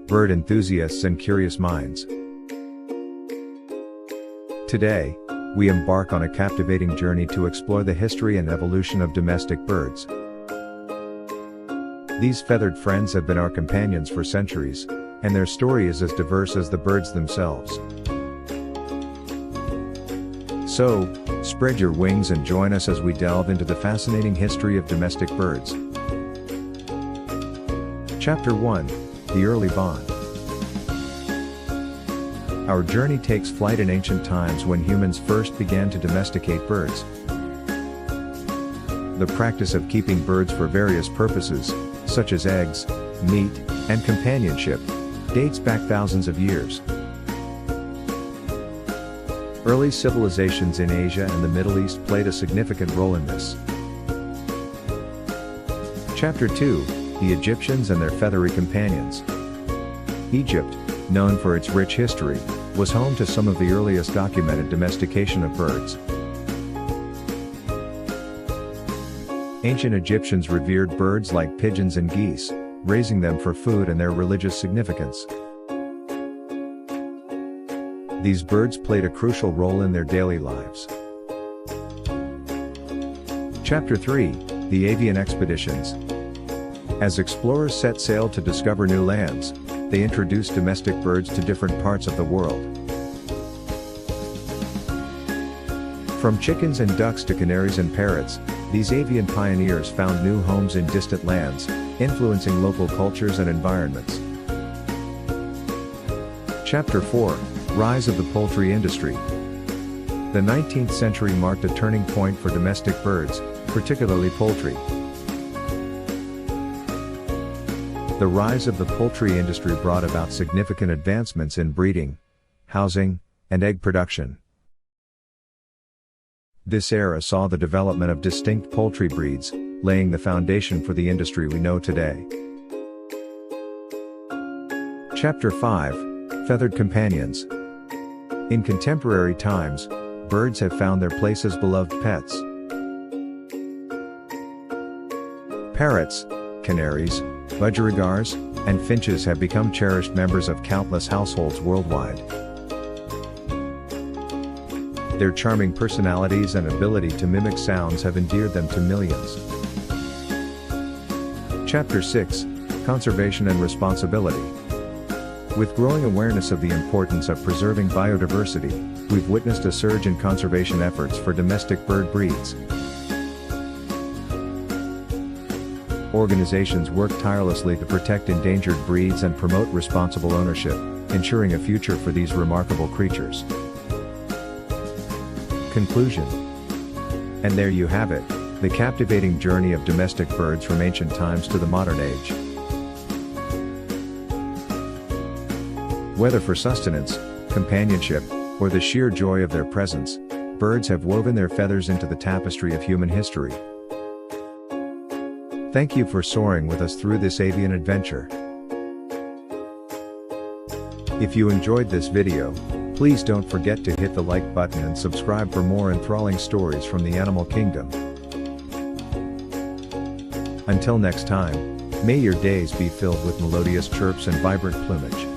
bird enthusiasts and curious minds. Today, we embark on a captivating journey to explore the history and evolution of domestic birds. These feathered friends have been our companions for centuries, and their story is as diverse as the birds themselves. So, spread your wings and join us as we delve into the fascinating history of domestic birds. Chapter 1: The Early Bond. Our journey takes flight in ancient times when humans first began to domesticate birds. The practice of keeping birds for various purposes, such as eggs, meat, and companionship, dates back thousands of years. Early civilizations in Asia and the Middle East played a significant role in this. Chapter 2: The Egyptians and their feathery companions. Egypt, known for its rich history, was home to some of the earliest documented domestication of birds. Ancient Egyptians revered birds like pigeons and geese, raising them for food and their religious significance. These birds played a crucial role in their daily lives. Chapter 3: The Avian Expeditions. As explorers set sail to discover new lands, they introduced domestic birds to different parts of the world. From chickens and ducks to canaries and parrots, these avian pioneers found new homes in distant lands, influencing local cultures and environments. Chapter 4: Rise of the Poultry Industry. The 19th century marked a turning point for domestic birds, particularly poultry. The rise of the poultry industry brought about significant advancements in breeding, housing, and egg production. This era saw the development of distinct poultry breeds, laying the foundation for the industry we know today. Chapter 5: Feathered Companions. In contemporary times, birds have found their place as beloved pets. Parrots, canaries, budgerigars, and finches have become cherished members of countless households worldwide. Their charming personalities and ability to mimic sounds have endeared them to millions. Chapter 6: Conservation and Responsibility. With growing awareness of the importance of preserving biodiversity, we've witnessed a surge in conservation efforts for domestic bird breeds. Organizations work tirelessly to protect endangered breeds and promote responsible ownership, ensuring a future for these remarkable creatures. Conclusion. And there you have it, the captivating journey of domestic birds from ancient times to the modern age. Whether for sustenance, companionship, or the sheer joy of their presence, birds have woven their feathers into the tapestry of human history. Thank you for soaring with us through this avian adventure. If you enjoyed this video, please don't forget to hit the like button and subscribe for more enthralling stories from the animal kingdom. Until next time, may your days be filled with melodious chirps and vibrant plumage.